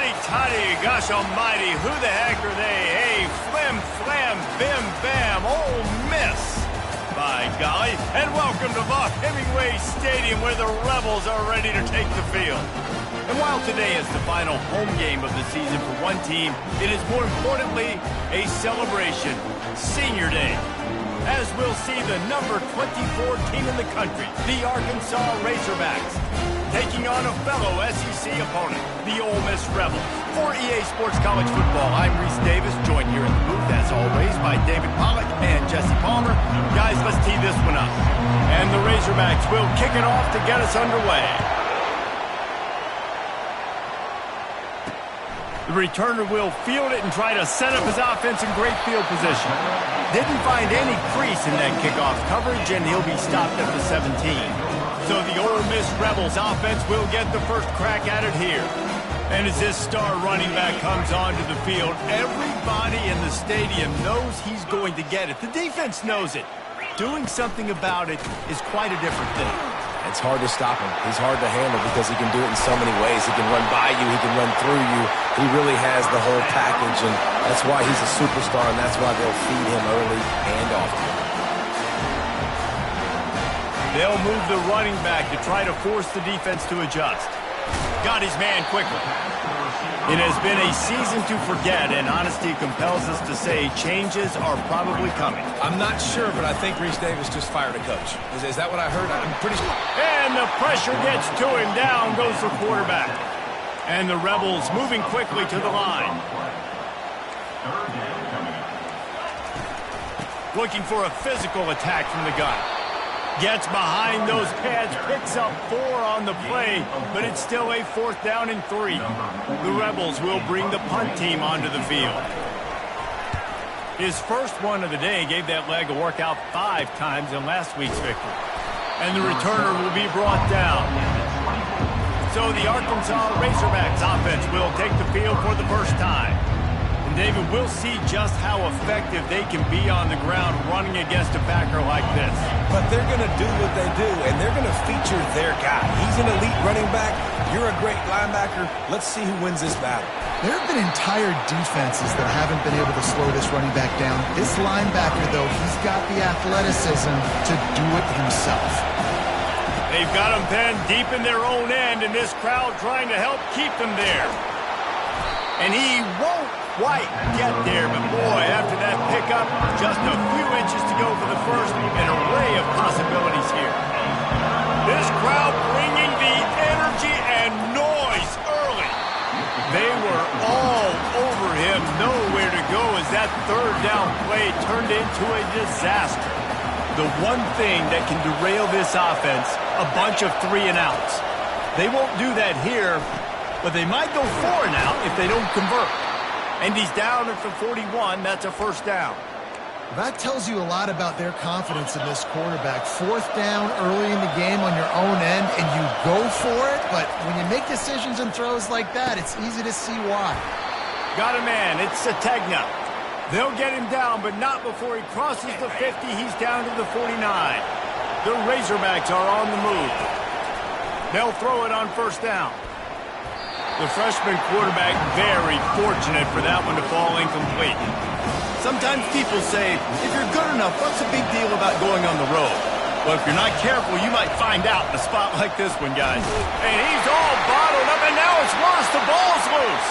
Hotty toddy, gosh almighty, who the heck are they? Hey, flim, flam, bim, bam, Ole Miss. By golly, and welcome to Vaught Hemingway Stadium where the Rebels are ready to take the field. And while today is the final home game of the season for one team, it is more importantly a celebration, Senior Day. As we'll see the number 24 team in the country, the Arkansas Razorbacks, taking on a fellow SEC opponent, the Ole Miss Rebels. For EA Sports College Football, I'm Reese Davis, joined here in the booth, as always, by David Pollack and Jesse Palmer. Guys, let's tee this one up. And the Razorbacks will kick it off to get us underway. The returner will field it and try to set up his offense in great field position. Didn't find any crease in that kickoff coverage, and he'll be stopped at the 17. So the Ole Miss Rebels offense will get the first crack at it here. And as this star running back comes onto the field, everybody in the stadium knows he's going to get it. The defense knows it. Doing something about it is quite a different thing. It's hard to stop him. He's hard to handle because he can do it in so many ways. He can run by you. He can run through you. He really has the whole package, and that's why he's a superstar, and that's why they'll feed him early and often. They'll move the running back to try to force the defense to adjust. Got his man quickly. It has been a season to forget, and honesty compels us to say changes are probably coming. I'm not sure, but I think Reese Davis just fired a coach. Is that what I heard? I'm pretty sure. And the pressure gets to him. Down goes the quarterback. And the Rebels moving quickly to the line. Looking for a physical attack from the gun. Gets behind those pads, picks up 4 on the play, but it's still a 4th down and 3. The Rebels will bring the punt team onto the field. His first one of the day gave that leg a workout 5 times in last week's victory. And the returner will be brought down. So the Arkansas Razorbacks offense will take the field for the first time. David, we'll see just how effective they can be on the ground running against a backer like this. But they're going to do what they do, and they're going to feature their guy. He's an elite running back. You're a great linebacker. Let's see who wins this battle. There have been entire defenses that haven't been able to slow this running back down. This linebacker, though, he's got the athleticism to do it himself. They've got him penned deep in their own end, and this crowd trying to help keep them there. And he won't quite get there, but boy, after that pickup, just a few inches to go for the first, an array of possibilities here. This crowd bringing the energy and noise early. They were all over him, nowhere to go as that 3rd down play turned into a disaster. The one thing that can derail this offense, a bunch of 3 and outs. They won't do that here, but they might go 4 and out if they don't convert. And he's down at the 41. That's a 1st down. That tells you a lot about their confidence in this quarterback. 4th down early in the game on your own end, and you go for it. But when you make decisions and throws like that, it's easy to see why. Got a man. It's Sategna. They'll get him down, but not before he crosses the 50. He's down to the 49. The Razorbacks are on the move. They'll throw it on 1st down. The freshman quarterback very fortunate for that one to fall incomplete. Sometimes people say, if you're good enough, what's the big deal about going on the road? Well, if you're not careful, you might find out in a spot like this one, guys. And he's all bottled up, and now it's worse. The ball's loose.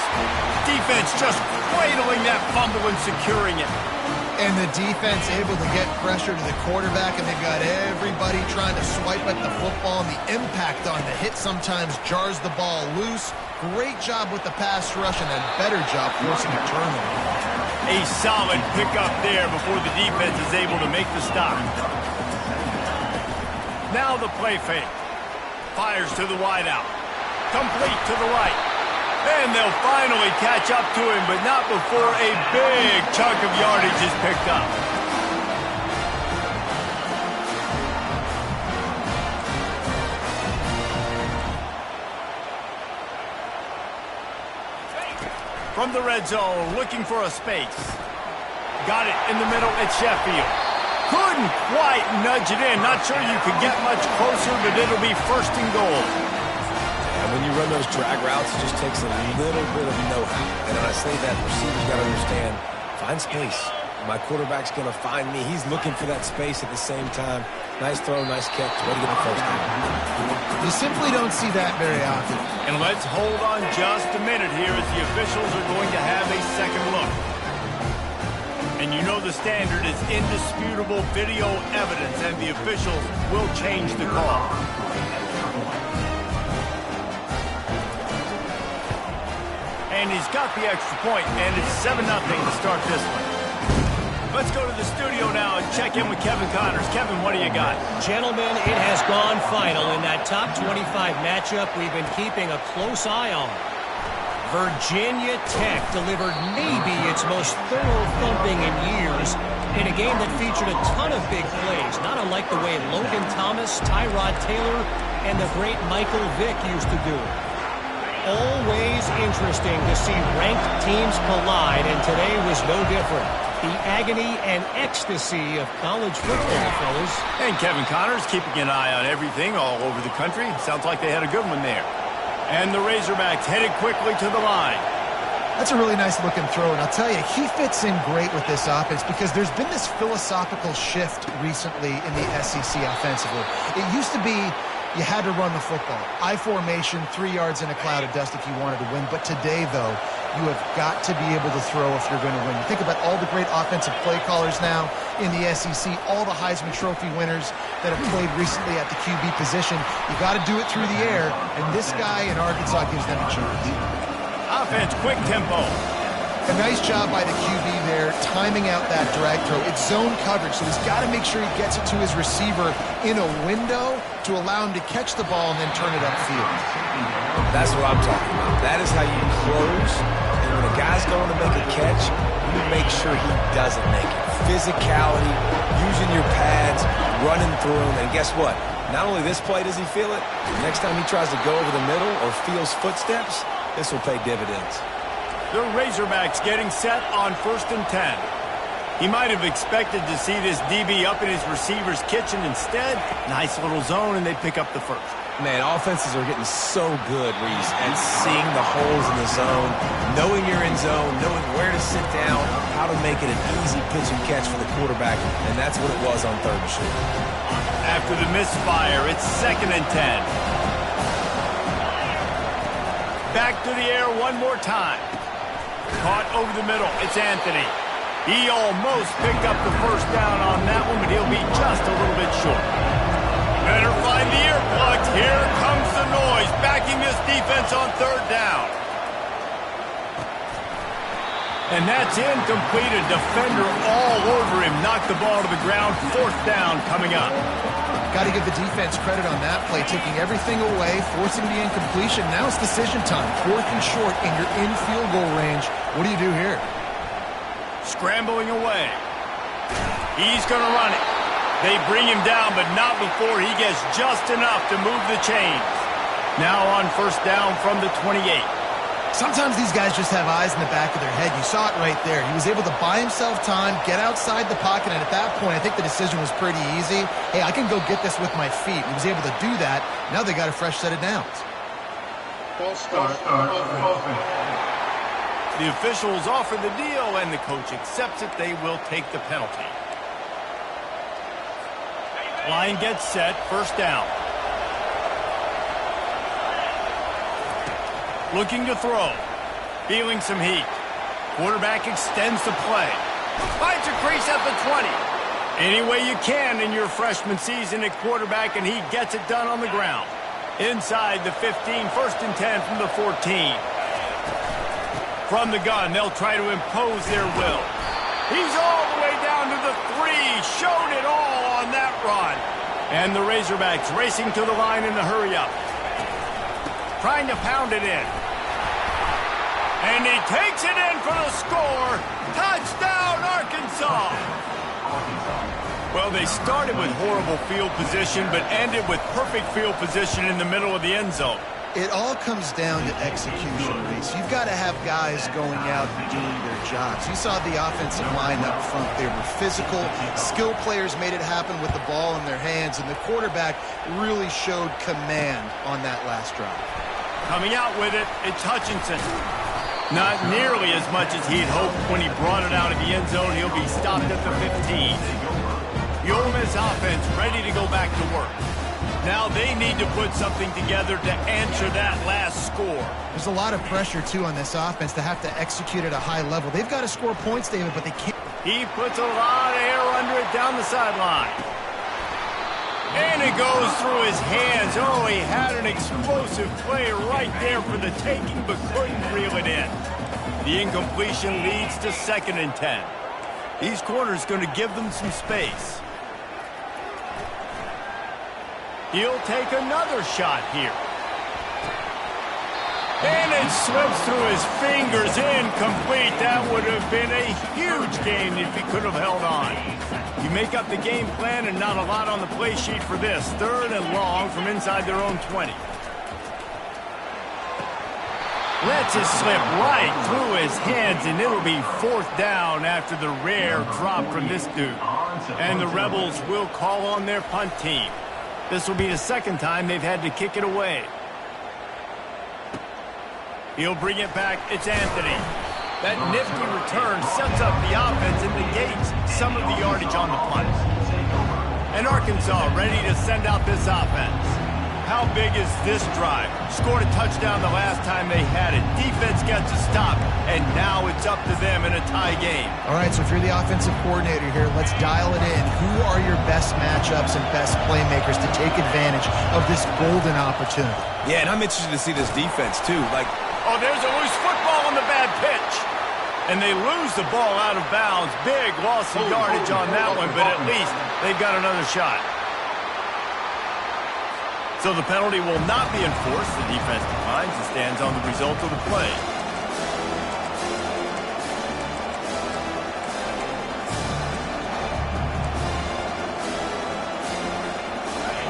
Defense just cradling that fumble and securing it. And the defense able to get pressure to the quarterback, and they've got everybody trying to swipe at the football, and the impact on the hit sometimes jars the ball loose. Great job with the pass rush and a better job forcing a turnover. A solid pickup there before the defense is able to make the stop. Now the play fake. Fires to the wideout. Complete to the right. And they'll finally catch up to him, but not before a big chunk of yardage is picked up. From the red zone, looking for a space. Got it in the middle at Sheffield. Couldn't quite nudge it in. Not sure you could get much closer, but it'll be 1st and goal. And when you run those drag routes just takes a little bit of know-how. And when I say that, receivers got to understand, find space. My quarterback's going to find me. He's looking for that space at the same time. Nice throw, nice catch. Way to get the first down. You simply don't see that very often. And let's hold on just a minute here as the officials are going to have a second look. And you know the standard is indisputable video evidence, and the officials will change the call. And he's got the extra point, and it's 7-0 to start this one. Let's go to the studio now and check in with Kevin Connors. Kevin, what do you got? Gentlemen, it has gone final in that top 25 matchup we've been keeping a close eye on. Virginia Tech delivered maybe its most thorough thumping in years in a game that featured a ton of big plays, not unlike the way Logan Thomas, Tyrod Taylor, and the great Michael Vick used to do it. Always interesting to see ranked teams collide, and today was no different. The agony and ecstasy of college football, fellas. And Kevin Connors keeping an eye on everything all over the country. Sounds like they had a good one there. And the Razorbacks headed quickly to the line. That's a really nice looking throw, and I'll tell you, he fits in great with this offense because there's been this philosophical shift recently in the SEC offensively. It used to be you had to run the football. I formation, 3 yards in a cloud of dust if you wanted to win. But today, though, you have got to be able to throw if you're going to win. You think about all the great offensive play callers now in the SEC, all the Heisman Trophy winners that have played recently at the QB position. You got to do it through the air, and this guy in Arkansas gives them a chance. Offense, quick tempo. A nice job by the QB there, timing out that drag throw. It's zone coverage, so he's got to make sure he gets it to his receiver in a window to allow him to catch the ball and then turn it upfield. That's what I'm talking about. That is how you close. And when a guy's going to make a catch, you make sure he doesn't make it. Physicality, using your pads, running through him. And guess what? Not only this play does he feel it, next time he tries to go over the middle or feels footsteps, this will pay dividends. The Razorbacks getting set on 1st and 10. He might have expected to see this DB up in his receiver's kitchen. Instead, nice little zone, and they pick up the first. Man, offenses are getting so good, Reese, at seeing the holes in the zone, knowing you're in zone, knowing where to sit down, how to make it an easy pitch and catch for the quarterback, and that's what it was on 3rd and short. After the misfire, it's 2nd and 10. Back to the air one more time. Caught over the middle. It's Anthony. He almost picked up the first down on that one, but he'll be just a little bit short. Better find the earplugs. Here comes the noise, backing this defense on 3rd down. And that's incomplete. A defender all over him. Knocked the ball to the ground. 4th down coming up. Got to give the defense credit on that play, taking everything away, forcing the incompletion. Now it's decision time. 4th and short, and you're in field goal range. What do you do here? Scrambling away. He's going to run it. They bring him down, but not before he gets just enough to move the chains. Now on 1st down from the 28. Sometimes these guys just have eyes in the back of their head. You saw it right there. He was able to buy himself time, get outside the pocket, and at that point, I think the decision was pretty easy. Hey, I can go get this with my feet. He was able to do that. Now they got a fresh set of downs. False start. The officials offer the deal, and the coach accepts it. They will take the penalty. Line gets set. 1st down. Looking to throw. Feeling some heat. Quarterback extends the play. Finds a crease at the 20. Any way you can in your freshman season at quarterback, and he gets it done on the ground. Inside the 15, 1st and 10 from the 14. From the gun, they'll try to impose their will. He's all the way down to the 3. Showed it all on that run. And the Razorbacks racing to the line in the hurry-up. Trying to pound it in. And he takes it in for the score. Touchdown, Arkansas. Well, they started with horrible field position, but ended with perfect field position in the middle of the end zone. It all comes down to execution, Reese. You've got to have guys going out and doing their jobs. You saw the offensive line up front. They were physical. Skill players made it happen with the ball in their hands, and the quarterback really showed command on that last drive. Coming out with it, it's Hutchinson. Not nearly as much as he'd hoped when he brought it out of the end zone. He'll be stopped at the 15. The Ole Miss offense ready to go back to work. Now they need to put something together to answer that last score. There's a lot of pressure, too, on this offense to have to execute at a high level. They've got to score points, David, but they can't. He puts a lot of air under it down the sideline. And it goes through his hands. Oh, he had an explosive play right there for the taking, but couldn't reel it in. The incompletion leads to 2nd and 10. These corners going to give them some space. He'll take another shot here. And it slips through his fingers, incomplete. That would have been a huge gain if he could have held on. You make up the game plan and not a lot on the play sheet for this. 3rd and long from inside their own 20. Lets it slip right through his hands, and it'll be 4th down after the rare drop from this dude. And the Rebels will call on their punt team. This will be the 2nd time they've had to kick it away. He'll bring it back. It's Anthony. That nifty return sets up the offense and negates some of the yardage on the punt. And Arkansas ready to send out this offense. How big is this drive? Scored a touchdown the last time they had it. Defense gets a stop, and now it's up to them in a tie game. All right, so if you're the offensive coordinator here, let's dial it in. Who are your best matchups and best playmakers to take advantage of this golden opportunity? Yeah, and I'm interested to see this defense, too. Oh, there's a loose football on the bad pitch. And they lose the ball out of bounds. Big loss of yardage on that one, but at least they've got another shot. So the penalty will not be enforced. The defense declines and stands on the result of the play.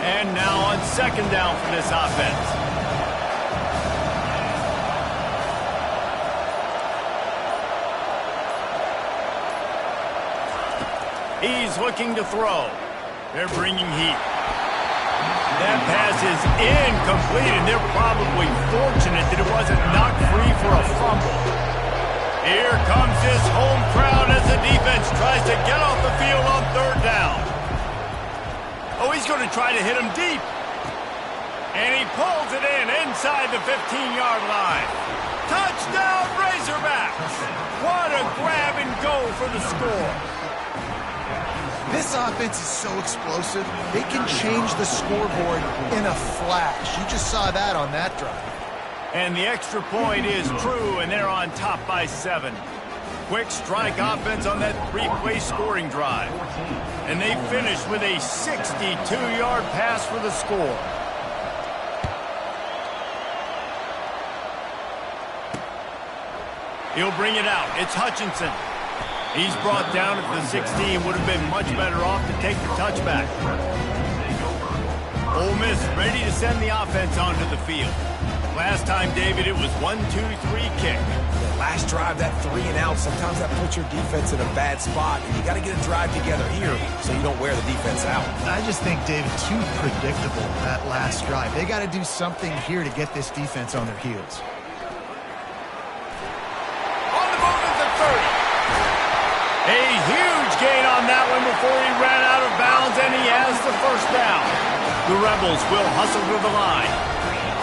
And now on 2nd down for this offense. He's looking to throw. They're bringing heat. That pass is incomplete, and they're probably fortunate that it wasn't knocked free for a fumble. Here comes this home crowd as the defense tries to get off the field on 3rd down. Oh, he's going to try to hit him deep. And he pulls it in inside the 15-yard line. Touchdown, Razorbacks! What a grab and go for the score. This offense is so explosive, they can change the scoreboard in a flash. You just saw that on that drive. And the extra point is true, and they're on top by 7. Quick strike offense on that 3-play scoring drive. And they finish with a 62-yard pass for the score. He'll bring it out. It's Hutchinson. He's brought down at the 16. Would have been much better off to take the touchback. Ole Miss ready to send the offense onto the field. Last time, David, it was 1-2-3 kick. Last drive, that 3 and out, sometimes that puts your defense in a bad spot, and you got to get a drive together here so you don't wear the defense out. I just think, David, too predictable, that last drive. They got to do something here to get this defense on their heels. On the move at the 30. A huge gain on that one before he ran out of bounds, and he has the 1st down. The Rebels will hustle to the line.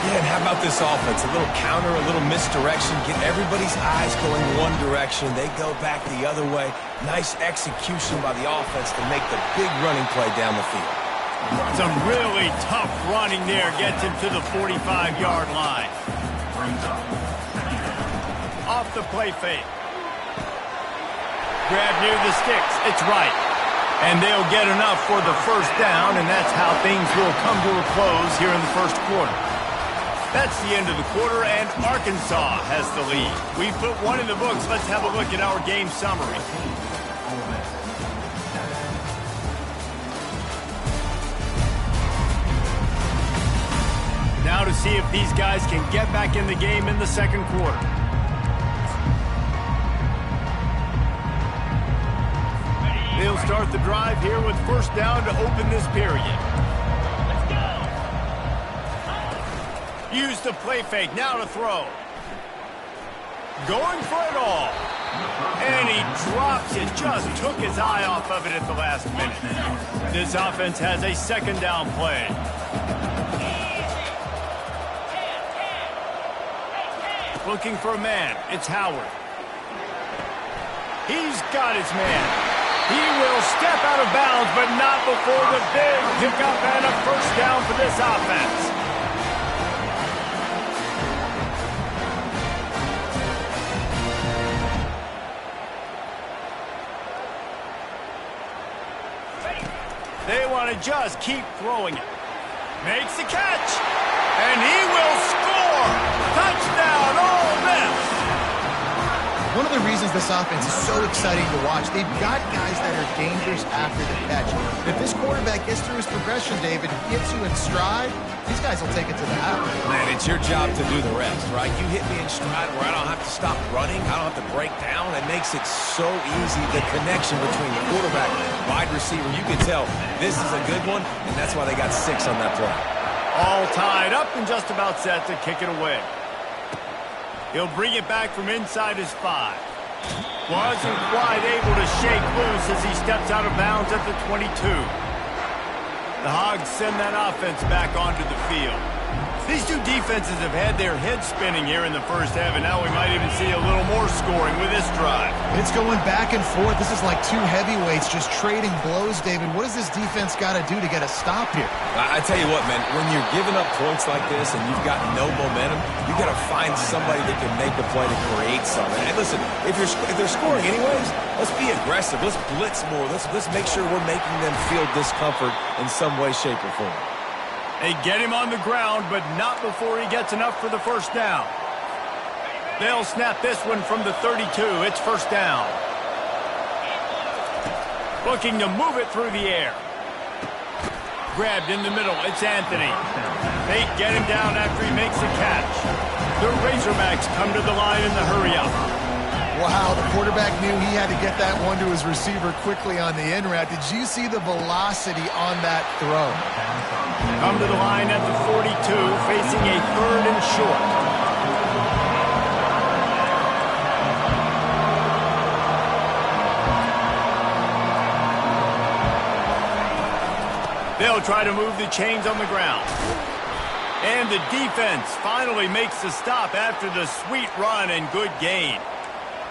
Yeah, and how about this offense? A little counter, a little misdirection, get everybody's eyes going one direction. They go back the other way. Nice execution by the offense to make the big running play down the field. Some really tough running there gets him to the 45-yard line. Off the play fake. Grab near the sticks. It's right. And they'll get enough for the 1st down, and that's how things will come to a close here in the 1st quarter. That's the end of the quarter, and Arkansas has the lead. We put one in the books. Let's have a look at our game summary. Now to see if these guys can get back in the game in the 2nd quarter. They'll start the drive here with 1st down to open this period. Use the play fake, now to throw. Going for it all. And he drops it, just took his eye off of it at the last minute. This offense has a second down play. Looking for a man, it's Howard. He's got his man. He will step out of bounds, but not before the big pickup and a first down for this offense. They want to just keep throwing it. Makes the catch. And he will score. Touchdown, Ole Miss. One of the reasons this offense is so exciting to watch, they've got guys that are dangerous after the catch. If this quarterback gets through his progression, David, gets you in stride, these guys will take it to the house. Man, it's your job to do the rest, right? You hit me in stride where I don't have to stop running. I don't have to break down. It makes it so easy. The connection between the quarterback and wide receiver, you can tell this is a good one, and that's why they got 6 on that play. All tied up and just about set to kick it away. He'll bring it back from inside his 5. Wasn't quite able to shake loose as he steps out of bounds at the 22. The Hogs send that offense back onto the field. These two defenses have had their heads spinning here in the first half, and now we might even see a little more scoring with this drive. It's going back and forth. This is like two heavyweights just trading blows, David. What does this defense got to do to get a stop here? I tell you what, man, when you're giving up points like this and you've got no momentum, you got to find somebody that can make a play to create something. And listen, if they're scoring anyways, let's be aggressive. Let's blitz more. Let's make sure we're making them feel discomfort in some way, shape, or form. They get him on the ground, but not before he gets enough for the first down. They'll snap this one from the 32. It's first down. Looking to move it through the air. Grabbed in the middle. It's Anthony. They get him down after he makes the catch. The Razorbacks come to the line in the hurry-up. Wow, the quarterback knew he had to get that one to his receiver quickly on the in route. Did you see the velocity on that throw? Come to the line at the 42, facing a 3rd and short. They'll try to move the chains on the ground. And the defense finally makes the stop after the sweet run and good gain.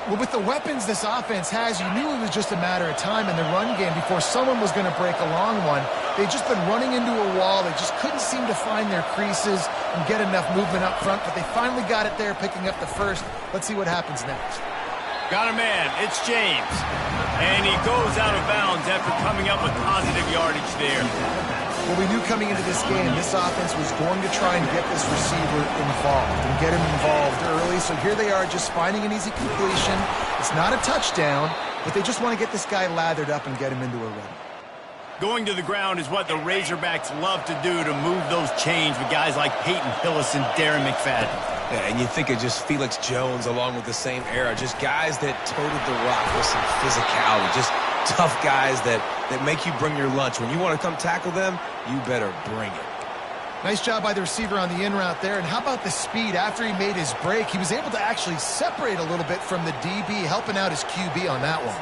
Well, with the weapons this offense has, you knew it was just a matter of time in the run game before someone was going to break a long one. They've just been running into a wall. They just couldn't seem to find their creases and get enough movement up front, but they finally got it there, picking up the first. Let's see what happens next. Got a man. It's James. And he goes out of bounds after coming up with positive yardage there. Well, we knew coming into this game, this offense was going to try and get this receiver involved and get him involved early. So here they are just finding an easy completion. It's not a touchdown, but they just want to get this guy lathered up and get him into a run. Going to the ground is what the Razorbacks love to do to move those chains with guys like Peyton Hillis and Darren McFadden. Yeah, and you think of just Felix Jones along with the same era, just guys that toted the rock with some physicality, just tough guys that make you bring your lunch. When you want to come tackle them, you better bring it. Nice job by the receiver on the in route there. And how about the speed? After he made his break, he was able to actually separate a little bit from the DB, helping out his QB on that one.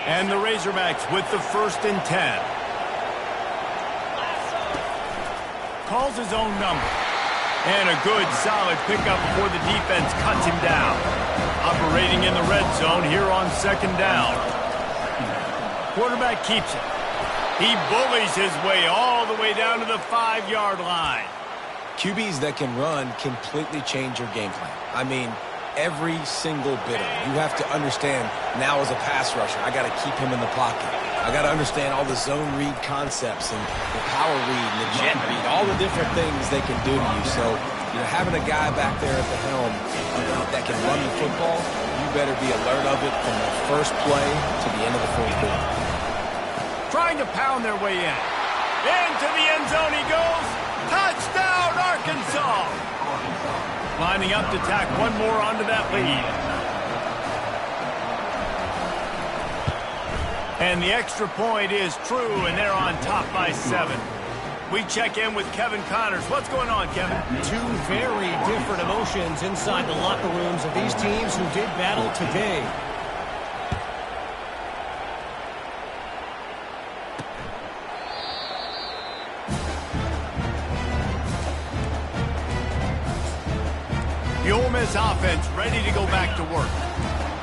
And the Razorbacks with the 1st and 10. Calls his own number. And a good, solid pickup before the defense cuts him down. Operating in the red zone here on 2nd down. Quarterback keeps it. He bullies his way all the way down to the 5-yard line. QBs that can run completely change your game plan. I mean, every single bit of it. You have to understand now as a pass rusher, I got to keep him in the pocket. I got to understand all the zone read concepts and the power read and the jet read, all the different things they can do to you. So, you know, having a guy back there at the helm that can run the football, you better be alert of it from the first play to the end of the 4th quarter. Trying to pound their way in. Into the end zone he goes. Touchdown, Arkansas! Lining up to tack one more onto that lead. And the extra point is true, and they're on top by 7. We check in with Kevin Connors. What's going on, Kevin? Two very different emotions inside the locker rooms of these teams who did battle today. The Ole Miss offense ready to go back to work.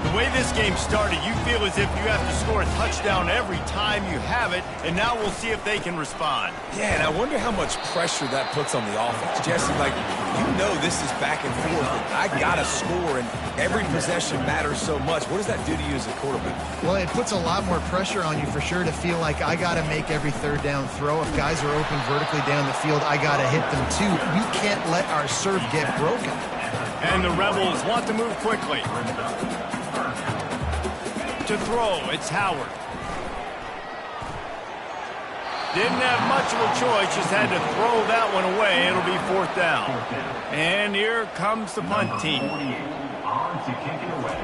The way this game started, you feel as if you have to score a touchdown every time you have it, and now we'll see if they can respond. Yeah, and I wonder how much pressure that puts on the offense. Jesse, like, you know this is back and forth. I got to score, and every possession matters so much. What does that do to you as a quarterback? Well, it puts a lot more pressure on you for sure to feel like I got to make every third down throw. If guys are open vertically down the field, I got to hit them too. We can't let our serve get broken. And the Rebels want to move quickly. To throw, it's Howard. Didn't have much of a choice, just had to throw that one away. It'll be 4th down. And here comes the punt team. On to kick it away.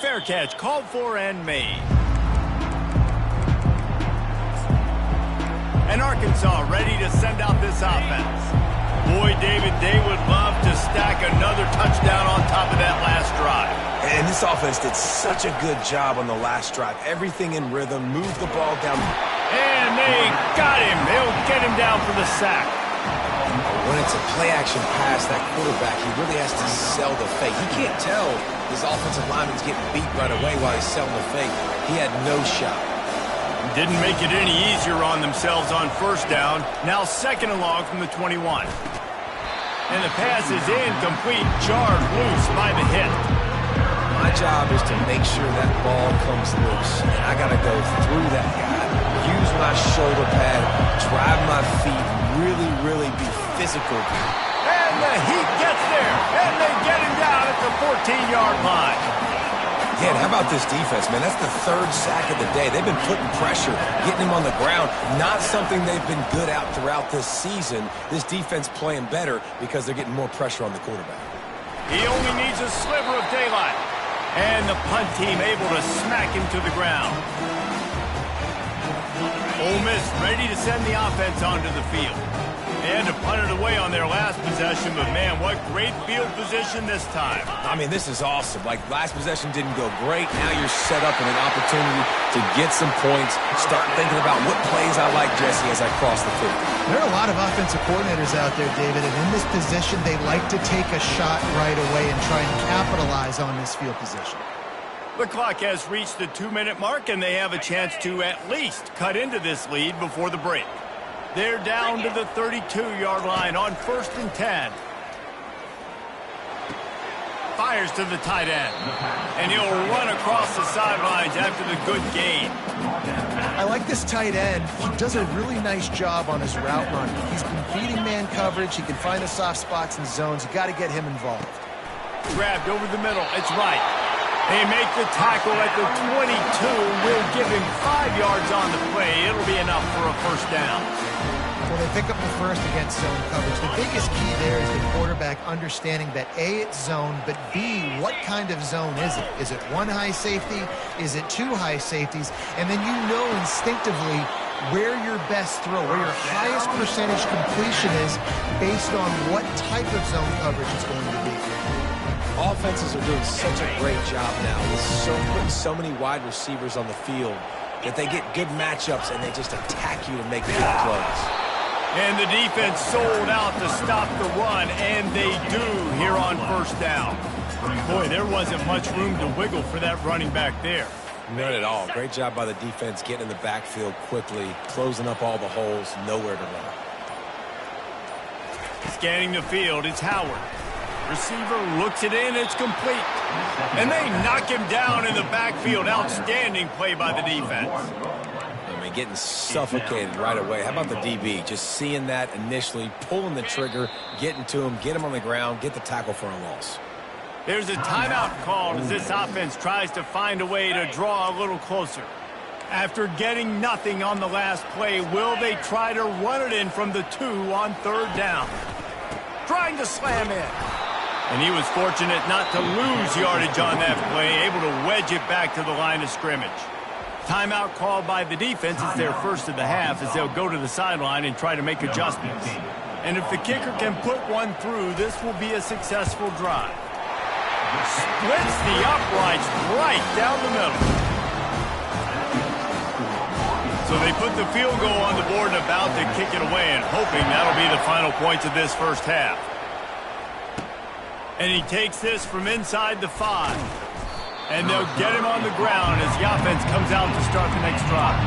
Fair catch, called for and made. And Arkansas ready to send out this offense. Boy, David, they would love to stack another touchdown on top of that last drive. And this offense did such a good job on the last drive. Everything in rhythm, moved the ball down. And they got him. They'll get him down for the sack. When it's a play-action pass, that quarterback, he really has to sell the fake. He can't tell his offensive lineman's getting beat right away while he's selling the fake. He had no shot. Didn't make it any easier on themselves on 1st down. Now 2nd and long from the 21. And the pass is incomplete, jarred loose by the hit. My job is to make sure that ball comes loose. And I got to go through that guy, use my shoulder pad, drive my feet, really be physical. And the heat gets there, and they get him down at the 14-yard line. Yeah, and how about this defense, man? That's the 3rd sack of the day. They've been putting pressure, getting him on the ground. Not something they've been good at throughout this season. This defense playing better because they're getting more pressure on the quarterback. He only needs a sliver of daylight. And the punt team able to smack him to the ground. Ole Miss ready to send the offense onto the field. And to punt it away on their last possession, but man, what great field position this time. I mean, this is awesome. Like, last possession didn't go great. Now you're set up in an opportunity to get some points. Start thinking about what plays I like, Jesse, as I cross the field. There are a lot of offensive coordinators out there, David, and in this position, they like to take a shot right away and try and capitalize on this field position. The clock has reached the 2-minute mark, and they have a chance to at least cut into this lead before the break. They're down to the 32-yard line on 1st and 10. Fires to the tight end. And he'll run across the sidelines after the good gain. I like this tight end. He does a really nice job on his route run. He's been beating man coverage. He can find the soft spots and zones. You got to get him involved. Grabbed over the middle. It's right. They make the tackle at the 22. We'll give him 5 yards on the play. It'll be enough for a 1st down. Well, they pick up the first against zone coverage. The biggest key there is the quarterback understanding that A, it's zone, but B, what kind of zone is it? Is it 1 high safety? Is it 2 high safeties? And then you know instinctively where your best throw, where your highest percentage completion is based on what type of zone coverage it's going to be. Offenses are doing such a great job now with putting so many wide receivers on the field that they get good matchups and they just attack you to make big plays. And the defense sold out to stop the run, and they do here on 1st down. Boy, there wasn't much room to wiggle for that running back there. None at all. Great job by the defense getting in the backfield quickly, closing up all the holes, nowhere to run. Scanning the field, it's Howard. Receiver looks it in, it's complete. And they knock him down in the backfield. Outstanding play by the defense. I mean, getting suffocated right away. How about the DB? Just seeing that initially, pulling the trigger, getting to him, get him on the ground, get the tackle for a loss. There's a timeout called as this offense tries to find a way to draw a little closer. After getting nothing on the last play, will they try to run it in from the 2 on 3rd down? Trying to slam in. And he was fortunate not to lose yardage on that play, able to wedge it back to the line of scrimmage. Timeout called by the defense. It's their first of the half as they'll go to the sideline and try to make adjustments. And if the kicker can put one through, this will be a successful drive. Splits the uprights right down the middle. So they put the field goal on the board and about to kick it away and hoping that'll be the final points of this first half. And he takes this from inside the 5. And they'll get him on the ground as the offense comes out to start the next drive.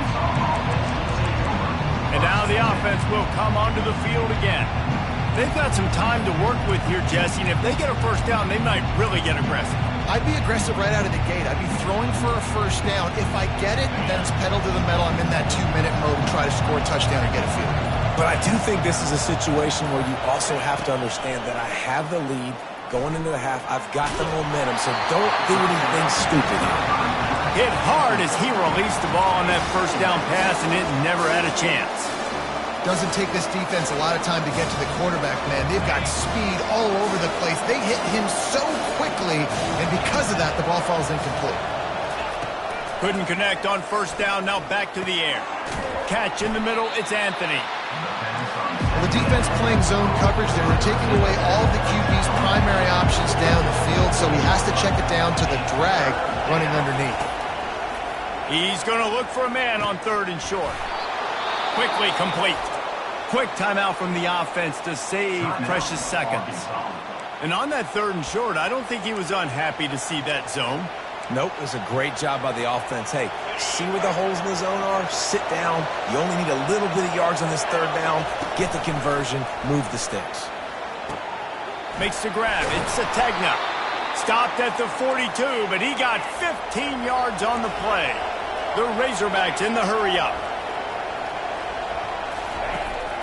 And now the offense will come onto the field again. They've got some time to work with here, Jesse, and if they get a first down, they might really get aggressive. I'd be aggressive right out of the gate. I'd be throwing for a first down. If I get it, then it's pedal to the metal. I'm in that 2-minute mode and try to score a touchdown or get a field goal. But I do think this is a situation where you also have to understand that I have the lead going into the half. I've got the momentum, so don't do anything stupid here. Hit hard as he released the ball on that first down pass, and it never had a chance. Doesn't take this defense a lot of time to get to the quarterback, man. They've got speed all over the place. They hit him so quickly, and because of that, the ball falls incomplete. Couldn't connect on first down, now back to the air. Catch in the middle, it's Anthony. The defense playing zone coverage, they were taking away all of the QB's primary options down the field, so he has to check it down to the drag running underneath. He's going to look for a man on 3rd and short. Quickly complete. Quick timeout from the offense to save precious seconds. And on that 3rd and short, I don't think he was unhappy to see that zone. Nope, it was a great job by the offense. Hey, see where the holes in the zone are? Sit down. You only need a little bit of yards on this 3rd down. Get the conversion. Move the sticks. Makes the grab. It's Sategna. Stopped at the 42, but he got 15 yards on the play. The Razorbacks in the hurry-up.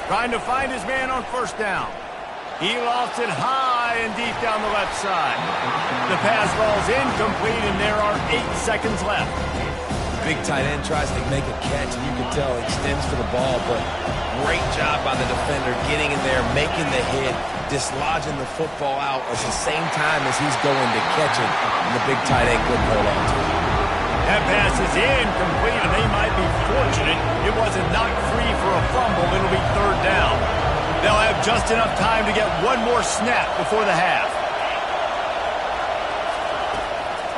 Trying to find his man on first down. He lost it high and deep down the left side. The pass ball's incomplete, and there are 8 seconds left. Big tight end tries to make a catch, and you can tell he extends for the ball, but great job by the defender getting in there, making the hit, dislodging the football out at the same time as he's going to catch it, and the big tight end couldn't hold on to it. That pass is incomplete, and they might be fortunate it wasn't knocked free for a fumble. It'll be 3rd down. They'll have just enough time to get one more snap before the half.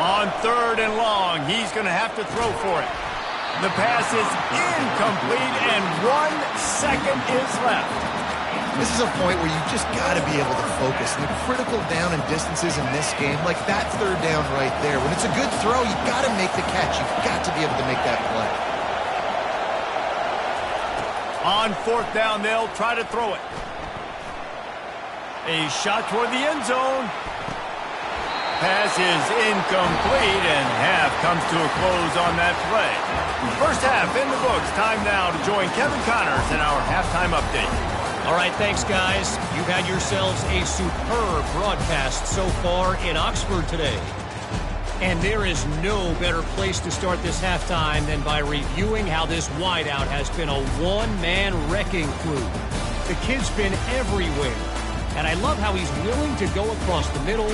On 3rd and long, he's going to have to throw for it. The pass is incomplete, and 1 second is left. This is a point where you just got to be able to focus. The critical down and distances in this game, like that 3rd down right there. When it's a good throw, you got to make the catch. You've got to be able to make that play. On 4th down, they'll try to throw it. A shot toward the end zone. Pass is incomplete, and half comes to a close on that play. First half in the books. Time now to join Kevin Connors in our halftime update. All right, thanks, guys. You've had yourselves a superb broadcast so far in Oxford today. And there is no better place to start this halftime than by reviewing how this wideout has been a one-man wrecking crew. The kid's been everywhere. And I love how he's willing to go across the middle,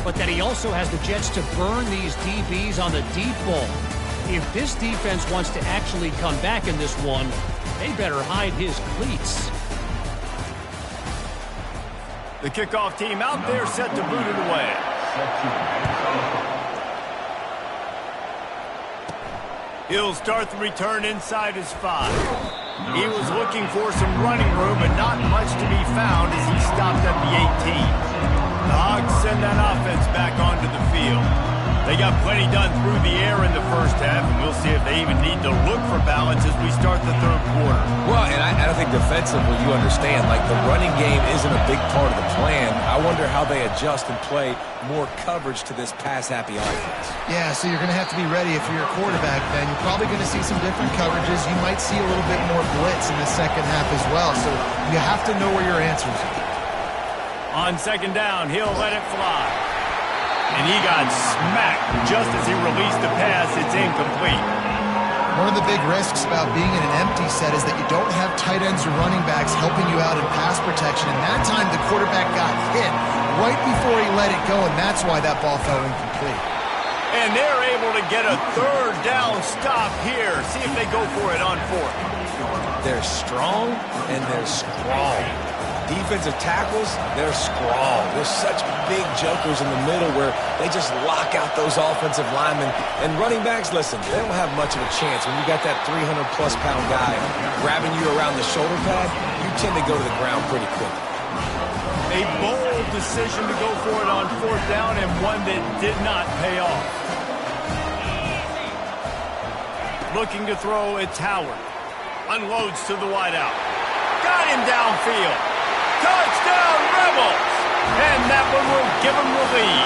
but that he also has the jets to burn these DBs on the deep ball. If this defense wants to actually come back in this one, they better hide his cleats. The kickoff team out there set to boot it away. He'll start the return inside his 5. He was looking for some running room, but not much to be found as he stopped at the 18. The Hogs send that offense back onto the field. They got plenty done through the air in the first half, and we'll see if they even need to look for balance as we start the 3rd quarter. Well, and I think defensively, you understand, like the running game isn't a big part of the plan. I wonder how they adjust and play more coverage to this pass-happy offense. Yeah, so you're going to have to be ready if you're a quarterback, then. You're probably going to see some different coverages. You might see a little bit more blitz in the second half as well, so you have to know where your answers are. On 2nd down, he'll let it fly. And he got smacked just as he released the pass. It's incomplete. One of the big risks about being in an empty set is that you don't have tight ends or running backs helping you out in pass protection. And that time the quarterback got hit right before he let it go, and that's why that ball fell incomplete. And they're able to get a third down stop here. See if they go for it on fourth. They're strong and they're strong. Defensive tackles, they're strong. There's such big jokers in the middle where they just lock out those offensive linemen. And running backs, listen, they don't have much of a chance. When you got that 300-plus pound guy grabbing you around the shoulder pad, you tend to go to the ground pretty quickly. A bold decision to go for it on fourth down, and one that did not pay off. Looking to throw, it's Howard. Unloads to the wideout. Got him downfield. Touchdown, Rebels! And that one will give them the lead.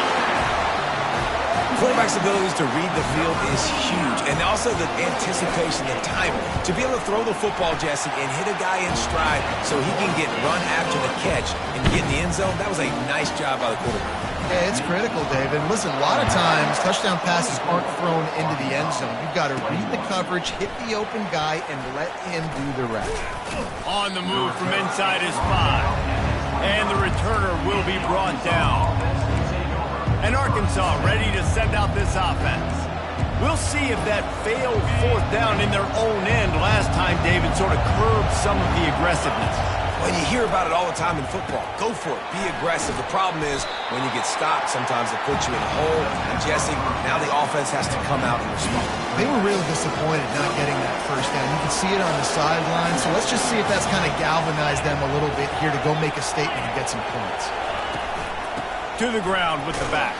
Quarterback's abilities to read the field is huge, and also the anticipation, the timing. To be able to throw the football, Jesse, and hit a guy in stride so he can get run after the catch and get in the end zone, that was a nice job by the quarterback. Yeah, it's critical, David. Listen, a lot of times touchdown passes aren't thrown into the end zone. You've got to read the coverage, hit the open guy, and let him do the rest. On the move from inside his 5. And the returner will be brought down. And Arkansas ready to send out this offense. We'll see if that failed fourth down in their own end last time, David, sort of curbed some of the aggressiveness. Well, you hear about it all the time in football. Go for it. Be aggressive. The problem is when you get stopped, sometimes it puts you in a hole. And, Jesse, now the offense has to come out and respond. They were really disappointed not getting that first down. You can see it on the sideline. So let's just see if that's kind of galvanized them a little bit here to go make a statement and get some points. To the ground with the back.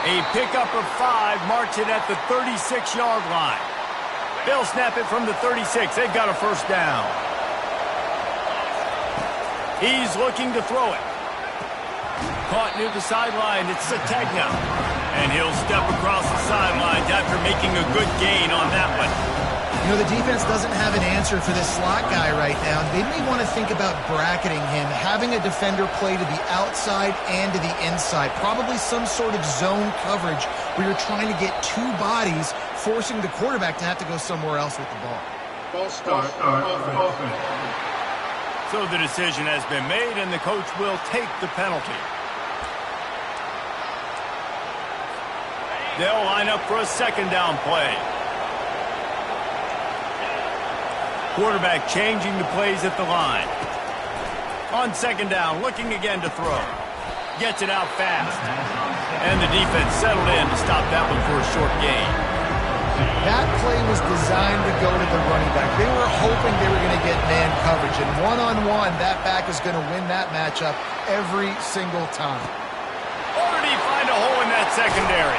A pickup of 5, marks it at the 36-yard line. They'll snap it from the 36. They've got a first down. He's looking to throw it. Caught near the sideline. It's Sategna. And he'll step across the sidelines after making a good gain on that one. You know, the defense doesn't have an answer for this slot guy right now. They may want to think about bracketing him, having a defender play to the outside and to the inside. Probably some sort of zone coverage where you're trying to get two bodies, forcing the quarterback to have to go somewhere else with the ball. False start. So the decision has been made, and the coach will take the penalty. They'll line up for a second down play. Quarterback changing the plays at the line. On second down, looking again to throw. Gets it out fast. And the defense settled in to stop that one for a short gain. That play was designed to go to the running back. They were hoping they were going to get man coverage. And one-on-one, that back is going to win that matchup every single time. Or did he find a hole in that secondary?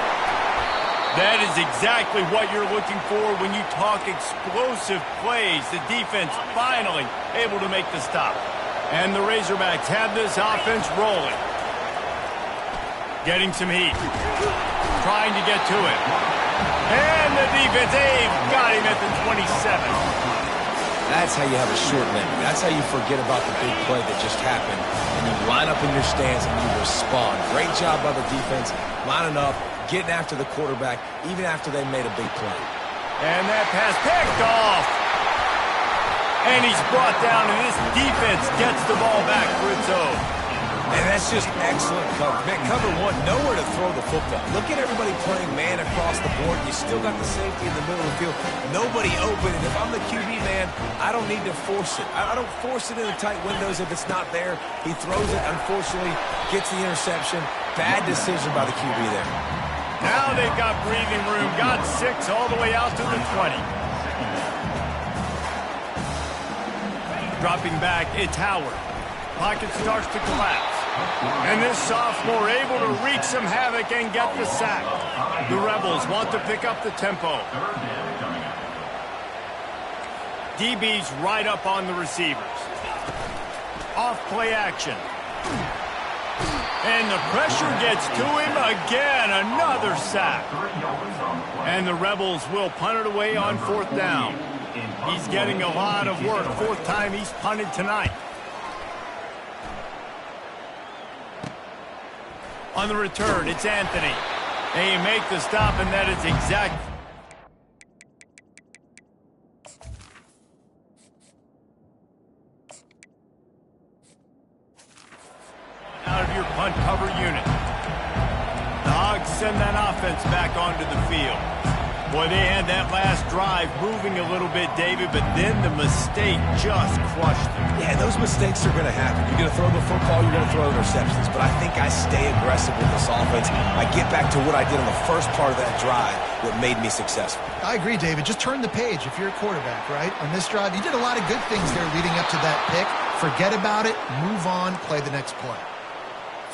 That is exactly what you're looking for when you talk explosive plays. The defense finally able to make the stop. And the Razorbacks have this offense rolling. Getting some heat. Trying to get to it. And the defense, they've got him at the 27. That's how you have a short limit. That's how you forget about the big play that just happened. And you line up in your stance and you respond. Great job by the defense, lining up, getting after the quarterback, even after they made a big play. And that pass picked off. And he's brought down, and this defense gets the ball back for its own. And that's just excellent cover. Man, cover one, nowhere to throw the football. Look at everybody playing man across the board. You still got the safety in the middle of the field. Nobody open. And if I'm the QB, man, I don't need to force it. I don't force it in the tight windows if it's not there. He throws it, unfortunately, gets the interception. Bad decision by the QB there. Now they've got breathing room. Got 6 all the way out to the 20. Dropping back, it's Howard. Pocket starts to collapse. And this sophomore able to wreak some havoc and get the sack. The Rebels want to pick up the tempo. DB's right up on the receivers. Off play action. And the pressure gets to him again. Another sack. And the Rebels will punt it away on fourth down. He's getting a lot of work. Fourth time he's punted tonight. On the return, it's Anthony. They make the stop, and that is exact. send that offense back onto the field. Boy, they had that last drive moving a little bit, David, but then the mistake just crushed them. Yeah, those mistakes are going to happen. You're going to throw the football, you're going to throw interceptions. But I think I stay aggressive with this offense. I get back to what I did on the first part of that drive, what made me successful. I agree, David. Just turn the page if you're a quarterback, right? On this drive, you did a lot of good things there leading up to that pick. Forget about it, move on, play the next play.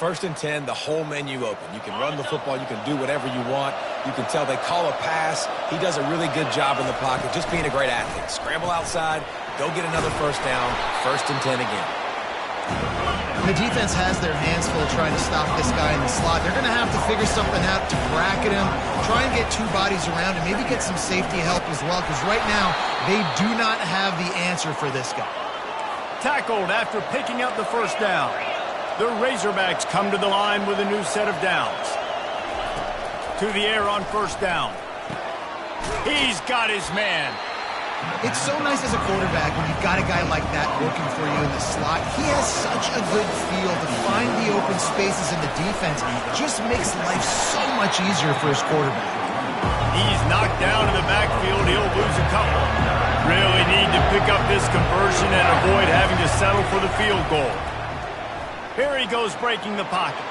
1st and 10, the whole menu open. You can run the football. You can do whatever you want. You can tell they call a pass. He does a really good job in the pocket, just being a great athlete. Scramble outside, go get another first down, 1st and 10 again. The defense has their hands full trying to stop this guy in the slot. They're going to have to figure something out to bracket him, try and get two bodies around him, maybe get some safety help as well, because right now they do not have the answer for this guy. Tackled after picking up the first down. The Razorbacks come to the line with a new set of downs. To the air on first down. He's got his man. It's so nice as a quarterback when you've got a guy like that working for you in the slot. He has such a good feel to find the open spaces in the defense. Just makes life so much easier for his quarterback. He's knocked down in the backfield. He'll lose a couple. Really need to pick up this conversion and avoid having to settle for the field goal. Here he goes breaking the pocket.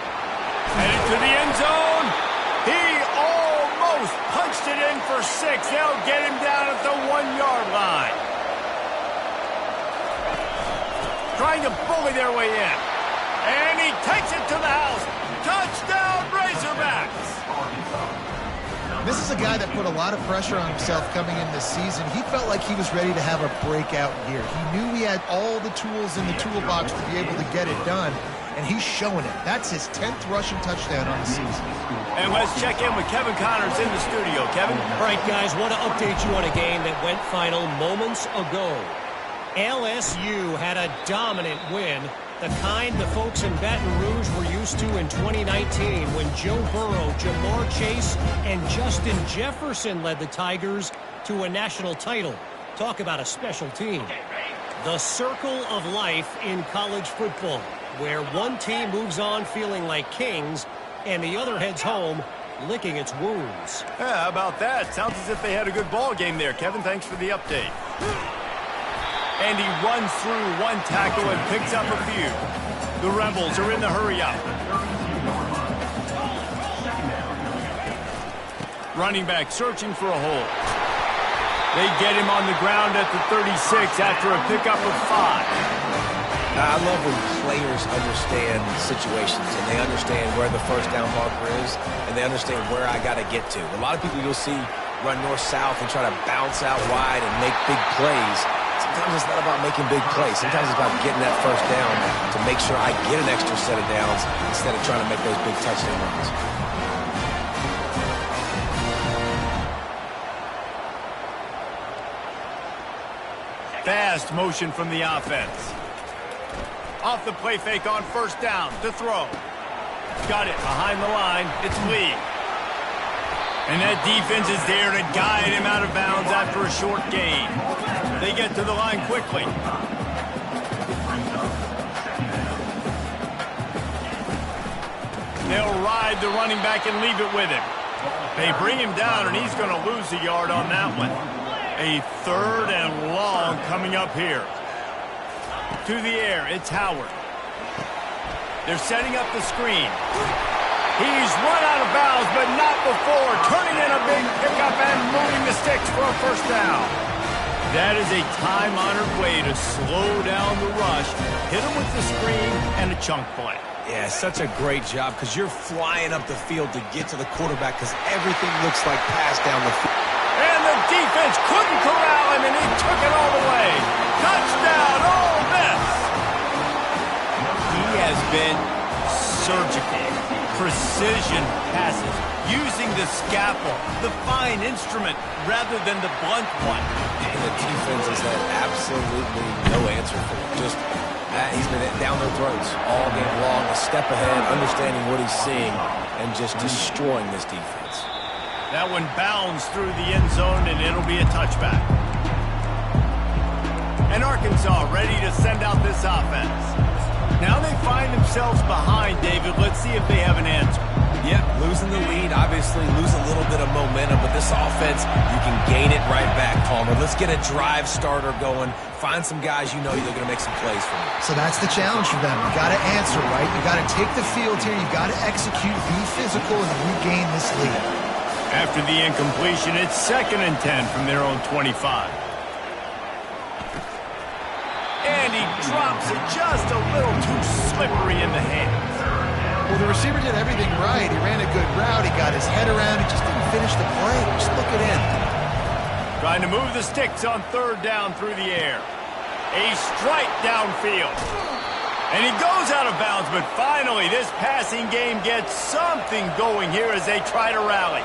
Headed to the end zone. He almost punched it in for 6. They'll get him down at the 1-yard line. Trying to bully their way in. And he takes it to the house. Touchdown, Razorbacks. This is a guy that put a lot of pressure on himself coming in this season. He felt like he was ready to have a breakout year. He knew he had all the tools in the toolbox to be able to get it done, and he's showing it. That's his 10th rushing touchdown on the season. And let's check in with Kevin Connors in the studio. Kevin? All right, guys, want to update you on a game that went final moments ago. LSU had a dominant win, the kind the folks in Baton Rouge were used to in 2019 when Joe Burrow, Jamar Chase, and Justin Jefferson led the Tigers to a national title. Talk about a special team. The circle of life in college football, where one team moves on feeling like kings and the other heads home licking its wounds. Yeah, how about that? Sounds as if they had a good ball game there. Kevin, thanks for the update. And he runs through one tackle and picks up a few. The Rebels are in the hurry-up. Running back searching for a hole. They get him on the ground at the 36 after a pickup of 5. I love when players understand situations and they understand where the first down marker is and they understand where I got to get to. A lot of people you'll see run north-south and try to bounce out wide and make big plays. Sometimes it's not about making big plays. Sometimes it's about getting that first down to make sure I get an extra set of downs instead of trying to make those big touchdown runs. Fast motion from the offense. Off the play fake on first down to throw. Got it behind the line. It's Lee. And that defense is there to guide him out of bounds after a short gain. They get to the line quickly. They'll ride the running back and leave it with him. They bring him down, and he's going to lose a yard on that one. A 3rd and long coming up here. To the air, it's Howard. They're setting up the screen. He's run out of bounds, but not before. Turning in a big pickup and moving the sticks for a first down. That is a time-honored way to slow down the rush, hit him with the screen, and a chunk play. Yeah, such a great job because you're flying up the field to get to the quarterback because everything looks like pass down the field. And the defense couldn't corral him, and he took it all the way. Touchdown, Ole Miss! He has been surgical. Precision passes, using the scalpel, the fine instrument, rather than the blunt one. And the defense has had absolutely no answer for him. Just he's been down their throats all game long, a step ahead, understanding what he's seeing, and just destroying this defense. That one bounds through the end zone, and it'll be a touchback. And Arkansas ready to send out this offense. Now they find themselves behind, David. Let's see if they have an answer. Yeah, losing the lead, obviously lose a little bit of momentum, but this offense, you can gain it right back, Palmer. Let's get a drive starter going. Find some guys you know you're going to make some plays for. So that's the challenge for them. You got to answer, right? You got to take the field here. You got to execute, be physical, and regain this lead. After the incompletion, it's 2nd and 10 from their own 25. And he drops it just a little too slippery in the hands. Well, the receiver did everything right. He ran a good route. He got his head around. He just didn't finish the play. Just look it in. Trying to move the sticks on 3rd down through the air. A strike downfield. And he goes out of bounds, but finally this passing game gets something going here as they try to rally.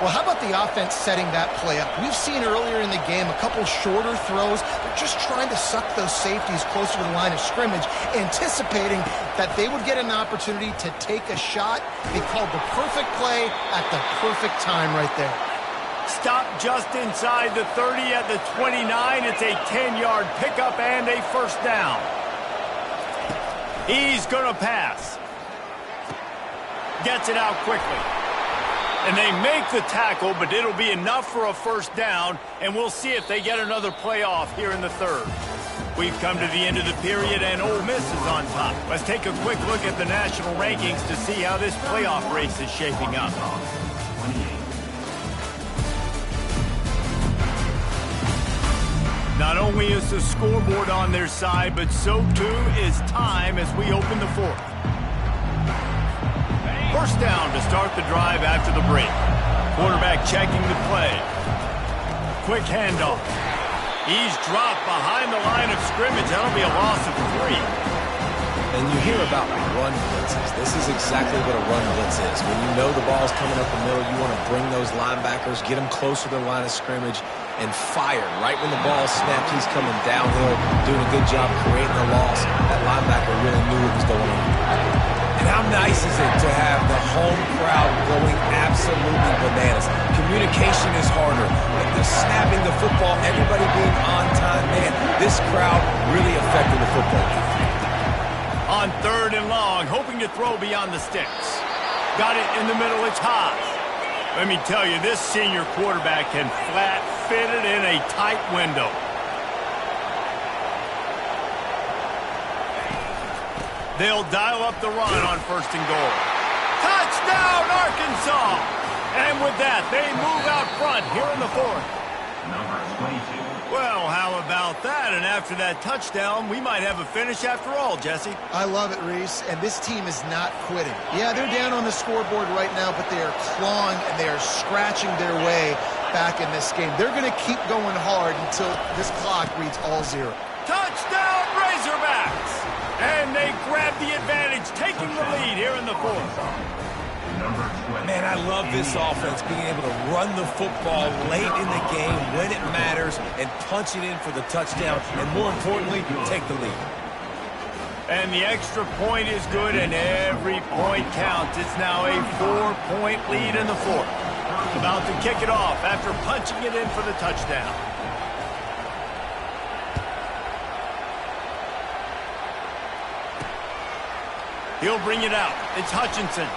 Well, how about the offense setting that play up? We've seen earlier in the game a couple shorter throws. They're just trying to suck those safeties closer to the line of scrimmage, anticipating that they would get an opportunity to take a shot. They called the perfect play at the perfect time right there. Stop just inside the 30 at the 29. It's a 10-yard pickup and a 1st down. He's going to pass. Gets it out quickly. And they make the tackle, but it'll be enough for a 1st down, and we'll see if they get another playoff here in the 3rd. We've come to the end of the period, and Ole Miss is on top. Let's take a quick look at the national rankings to see how this playoff race is shaping up. Not only is the scoreboard on their side, but so too is time as we open the 4th. 1st down to start the drive after the break. Quarterback checking the play. Quick handoff. He's dropped behind the line of scrimmage. That'll be a loss of 3. And you hear about run blitzes. This is exactly what a run blitz is. When you know the ball's coming up the middle, you want to bring those linebackers, get them closer to the line of scrimmage, and fire. Right when the ball snapped, he's coming downhill, doing a good job creating the loss. That linebacker really knew what was going on. And how nice is it to have the home crowd going absolutely bananas? Communication is harder. But the snapping the football, everybody being on time, man, this crowd really affected the football game. On 3rd and long, hoping to throw beyond the sticks. Got it in the middle, it's high. Let me tell you, this senior quarterback can flat fit it in a tight window. They'll dial up the run on 1st and goal. Touchdown, Arkansas! And with that, they move out front here in the 4th. Number 22. Well, how about that? And after that touchdown, we might have a finish after all, Jesse. I love it, Reese, and this team is not quitting. Yeah, they're down on the scoreboard right now, but they are clawing and they are scratching their way back in this game. They're going to keep going hard until this clock reads all 0. Touchdown, Razorbacks! And they grab the advantage, taking the lead here in the 4th. Man, I love this offense being able to run the football late in the game when it matters and punch it in for the touchdown, and more importantly, take the lead. And the extra point is good, and every point counts. It's now a 4-point lead in the 4th. About to kick it off after punching it in for the touchdown. He'll bring it out. It's Hutchinson.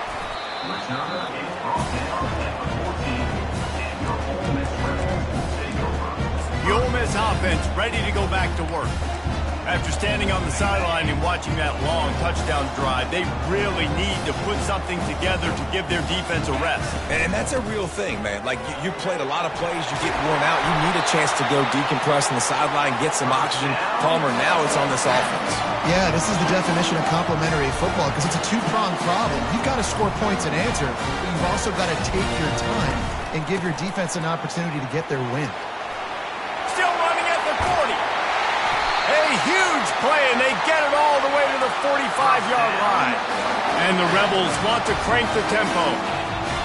Returner is brought down at the 14, and your Ole Miss Rebels will take over. The Ole Miss offense ready to go back to work. After standing on the sideline and watching that long touchdown drive, they really need to put something together to give their defense a rest. And that's a real thing, man. Like, you played a lot of plays, you get worn out, you need a chance to go decompress on the sideline, get some oxygen. Palmer, now it's on this offense. Yeah, this is the definition of complementary football because it's a two-pronged problem. You've got to score points and answer, but you've also got to take your time and give your defense an opportunity to get their win. Still running at the 40. A huge play, and they get it all the way to the 45-yard line. And the Rebels want to crank the tempo.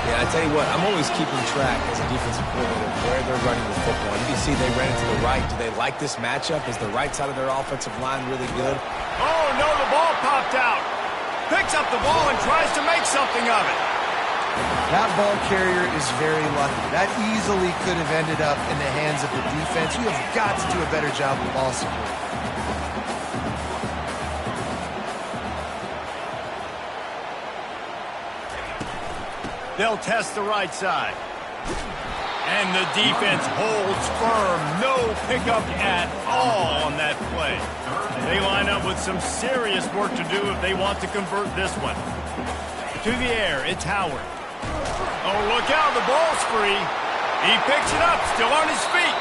Yeah, I tell you what, I'm always keeping track as a defensive coordinator where they're running the football. You can see they ran it to the right. Do they like this matchup? Is the right side of their offensive line really good? Oh, no, the ball popped out. Picks up the ball and tries to make something of it. That ball carrier is very lucky. That easily could have ended up in the hands of the defense. You have got to do a better job with ball support. They'll test the right side. And the defense holds firm. No pickup at all on that play. They line up with some serious work to do if they want to convert this one. To the air, it's Howard. Oh, look out, the ball's free. He picks it up, still on his feet.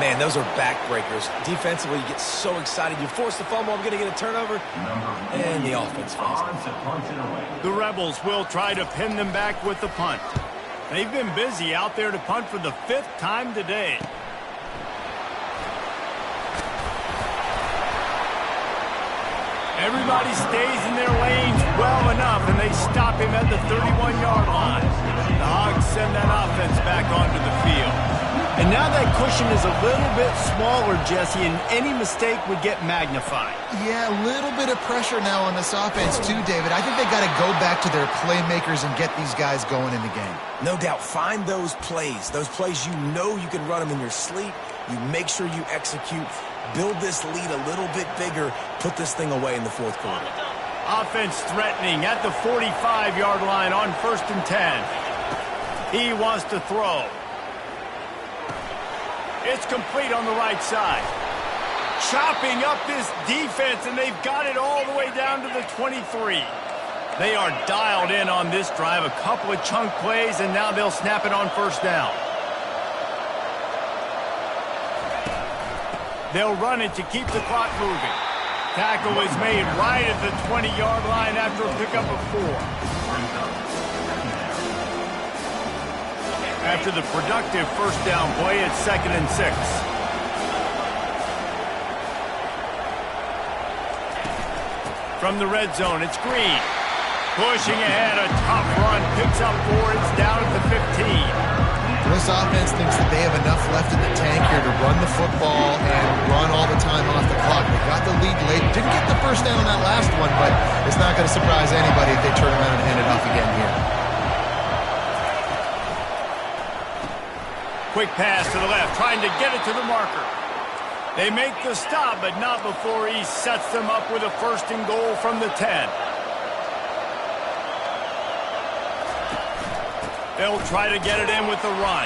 Man, those are backbreakers. Defensively, you get so excited. You force the fumble, I'm going to get a turnover. And the offense falls. The Rebels will try to pin them back with the punt. They've been busy out there to punt for the 5th time today. Everybody stays in their lanes well enough, and they stop him at the 31-yard line. The Hogs send that offense back onto the field. And now that cushion is a little bit smaller, Jesse, and any mistake would get magnified. Yeah, a little bit of pressure now on this offense too, David. I think they got to go back to their playmakers and get these guys going in the game. No doubt. Find those plays you know you can run them in your sleep. You make sure you execute. Build this lead a little bit bigger. Put this thing away in the 4th quarter. Offense threatening at the 45-yard line on 1st and 10. He wants to throw. It's complete on the right side. Chopping up this defense, and they've got it all the way down to the 23. They are dialed in on this drive. A couple of chunk plays, and now they'll snap it on 1st down. They'll run it to keep the clock moving. Tackle is made right at the 20-yard line after a pickup of 4. After the productive 1st down play, it's 2nd and 6. From the red zone, it's Green. Pushing ahead, a tough run, picks up 4, it's down at the 15. This offense thinks that they have enough left in the tank here to run the football and run all the time off the clock. They got the lead late. Didn't get the 1st down on that last one, but it's not going to surprise anybody if they turn around and hand it off again here. Quick pass to the left, trying to get it to the marker. They make the stop, but not before he sets them up with a 1st and goal from the 10. They'll try to get it in with the run.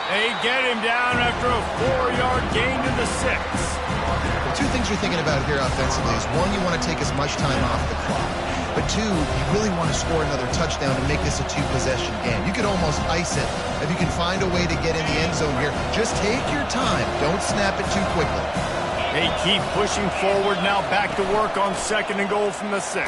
They get him down after a 4-yard gain to the 6. The 2 things you're thinking about here offensively is, 1, you want to take as much time off the clock. But 2, you really want to score another touchdown and make this a 2-possession game. You could almost ice it if you can find a way to get in the end zone here. Just take your time. Don't snap it too quickly. They keep pushing forward, now back to work on 2nd and goal from the 6.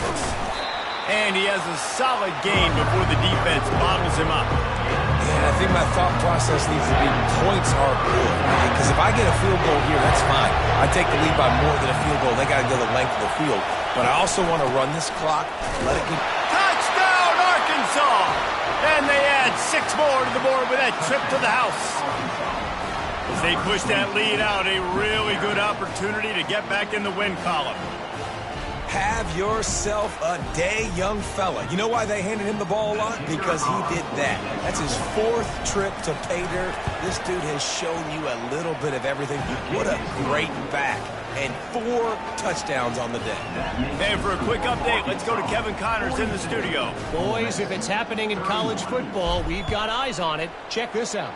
And he has a solid gain before the defense bottles him up. Yeah, I think my thought process needs to be points are good. Because if I get a field goal here, that's fine. I take the lead by more than a field goal. They got to go the length of the field. But I also want to run this clock, let it get... Touchdown, Arkansas! And they add 6 more to the board with that trip to the house. As they push that lead out, a really good opportunity to get back in the win column. Have yourself a day, young fella. You know why they handed him the ball a lot? Because he did that. That's his 4th trip to pay dirt. This dude has shown you a little bit of everything. What a great back. And 4 touchdowns on the day. And for a quick update, let's go to Kevin Connors in the studio. Boys, if it's happening in college football, we've got eyes on it. Check this out.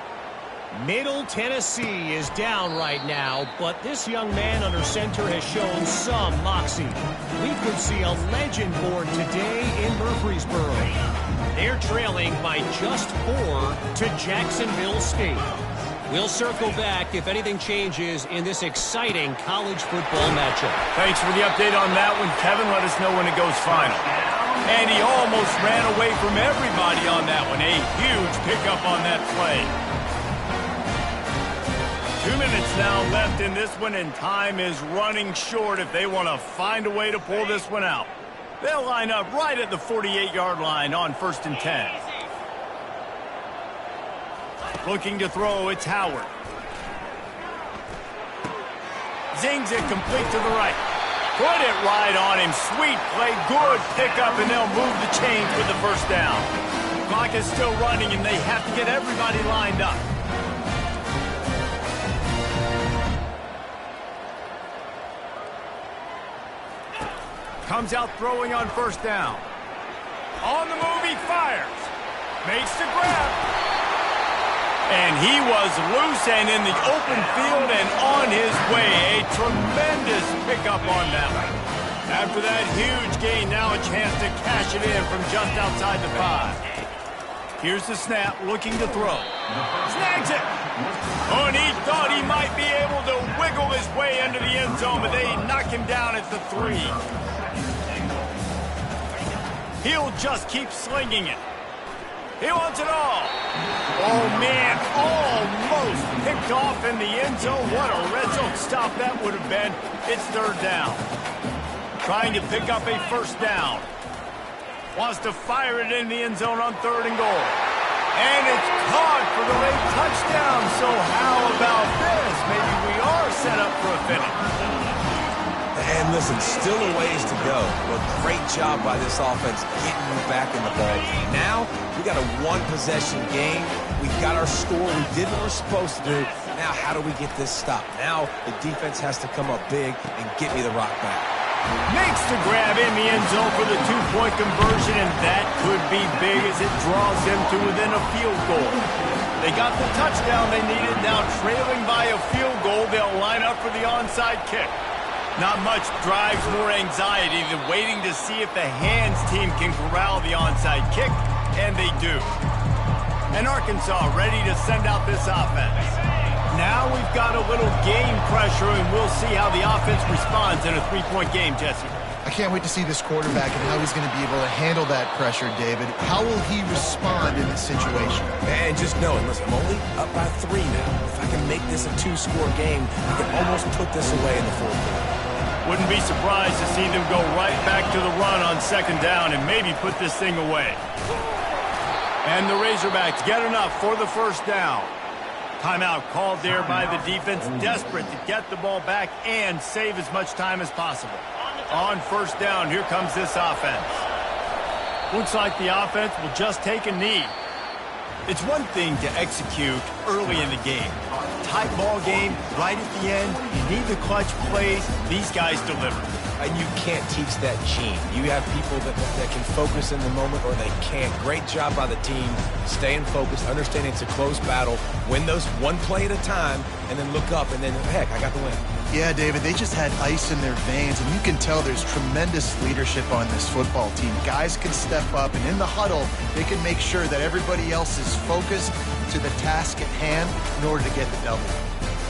Middle Tennessee is down right now, but this young man under center has shown some moxie. We could see a legend born today in Murfreesboro. They're trailing by just 4 to Jacksonville State. We'll circle back if anything changes in this exciting college football matchup. Thanks for the update on that one, Kevin. Let us know when it goes final. And he almost ran away from everybody on that one. A huge pickup on that play. 2 minutes now left in this one, and time is running short if they want to find a way to pull this one out. They'll line up right at the 48-yard line on 1st and 10. Looking to throw, it's Howard. Zings it complete to the right. Put it right on him. Sweet play, good pickup, and they'll move the chains with the 1st down. Clock is still running, and they have to get everybody lined up. Comes out throwing on 1st down. On the move, he fires. Makes the grab. And he was loose and in the open field and on his way. A tremendous pickup on that one. After that huge gain, now a chance to cash it in from just outside the 5. Here's the snap, looking to throw. Snags it. Oh, and he thought he might be able to wiggle his way into the end zone, but they knock him down at the 3. He'll just keep slinging it. He wants it all. Oh, man, almost picked off in the end zone. What a red zone stop that would have been. It's 3rd down. Trying to pick up a 1st down. Wants to fire it in the end zone on 3rd and goal. And it's caught for the late touchdown. So how about this? Maybe we are set up for a finish. And listen, still a ways to go. But great job by this offense getting you back in the ball. Now, we got a 1-possession game. We got our score. We did what we're supposed to do. Now, how do we get this stopped? Now, the defense has to come up big and get me the rock back. Makes the grab in the end zone for the 2-point conversion, and that could be big as it draws them to within a field goal. They got the touchdown they needed. Now trailing by a field goal, they'll line up for the onside kick. Not much drives more anxiety than waiting to see if the hands team can corral the onside kick, and they do. And Arkansas ready to send out this offense. Now we've got a little game pressure, and we'll see how the offense responds in a 3-point game, Jesse. I can't wait to see this quarterback and how he's going to be able to handle that pressure, David. How will he respond in this situation? And just know, listen, I'm only up by 3 now. If I can make this a 2-score game, I can almost put this away in the 4th quarter. Wouldn't be surprised to see them go right back to the run on 2nd down and maybe put this thing away. And the Razorbacks get enough for the 1st down. Timeout called there by the defense, desperate to get the ball back and save as much time as possible. On 1st down, here comes this offense. Looks like the offense will just take a knee. It's one thing to execute early in the game. Tight ball game, right at the end, you need the clutch plays. These guys deliver. And you can't teach that gene. You have people that can focus in the moment or they can't. Great job by the team, staying focused, understanding it's a close battle, win those 1 play at a time, and then look up and then, heck, I got the win. Yeah, David, they just had ice in their veins, and you can tell there's tremendous leadership on this football team. Guys can step up, and in the huddle, they can make sure that everybody else is focused to the task at hand in order to get the W.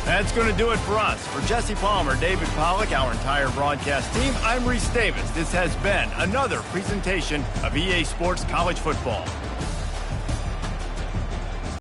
That's going to do it for us. For Jesse Palmer, David Pollack, our entire broadcast team, I'm Reese Davis. This has been another presentation of EA Sports College Football.